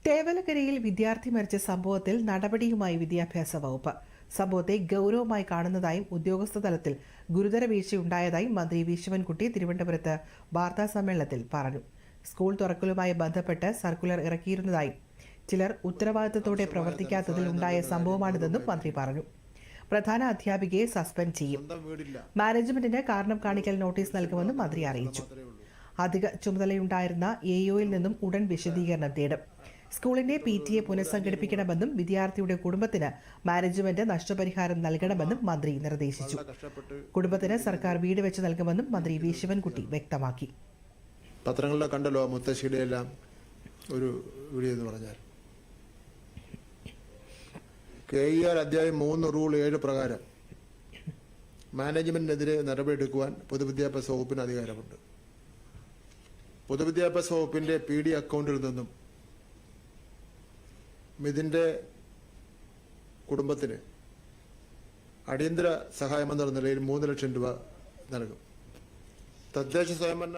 തേവലക്കരയിൽ വിദ്യാർത്ഥി മരിച്ച സംഭവത്തിൽ നടപടിയുമായി വിദ്യാഭ്യാസ വകുപ്പ്. സംഭവത്തെ ഗൌരവമായി കാണുന്നതായും ഉദ്യോഗസ്ഥ തലത്തിൽ ഗുരുതര വീഴ്ചയുണ്ടായതായും മന്ത്രി വി ശിവൻകുട്ടി തിരുവനന്തപുരത്ത് വാർത്താസമ്മേളനത്തിൽ പറഞ്ഞു. സ്കൂൾ തുറക്കലുമായി ബന്ധപ്പെട്ട് സർക്കുലർ ഇറക്കിയിരുന്നതായും ചിലർ ഉത്തരവാദിത്തത്തോടെ പ്രവർത്തിക്കാത്തതിൽ ഉണ്ടായ സംഭവമാണിതെന്നും മന്ത്രി പറഞ്ഞു. പ്രധാന അധ്യാപികയെ സസ്പെൻഡ് ചെയ്യും. മാനേജ്മെന്റിന് കാരണം കാണിക്കൽ നോട്ടീസ് നൽകുമെന്നും മന്ത്രി അറിയിച്ചു. അധിക ചുമതലയുണ്ടായിരുന്ന എഒയിൽ നിന്നും ഉടൻ വിശദീകരണം തേടും. സ്കൂളിന്റെ PTA പുനഃസംഘടിപ്പിക്കണമെന്നും വിദ്യാർത്ഥിയുടെ കുടുംബത്തിന് മാനേജ്മെന്റ് നഷ്ടപരിഹാരം നൽകണമെന്നും മന്ത്രി നിർദ്ദേശിച്ചു. കുടുംബത്തിന് സർക്കാർ വീട് വെച്ച് നൽകുമെന്നും മന്ത്രി വി ശിവൻകുട്ടി വ്യക്തമാക്കി. പത്രങ്ങളിലെ കണ്ടല്ലോ മുത്തശ്ശിയുടെ എല്ലാം ഒരു വീഡിയോ എന്ന് പറഞ്ഞാൽ KER അധ്യായം 3 റൂൾ 7 പ്രകാരം മാനേജ്മെന്റിനെതിരെ നടപടിയെടുക്കുവാൻ പൊതുവിദ്യാഭ്യാസ വകുപ്പിന് അധികാരമുണ്ട്. പൊതുവിദ്യാഭ്യാസ വകുപ്പിന്റെ PD അക്കൗണ്ടിൽ നിന്നും മിഥുന്റെ കുടുംബത്തിന് അടിയന്തര സഹായമെന്ന നിലയിൽ 3 ലക്ഷം രൂപ നൽകും. തദ്ദേശ സ്വയംഭരണ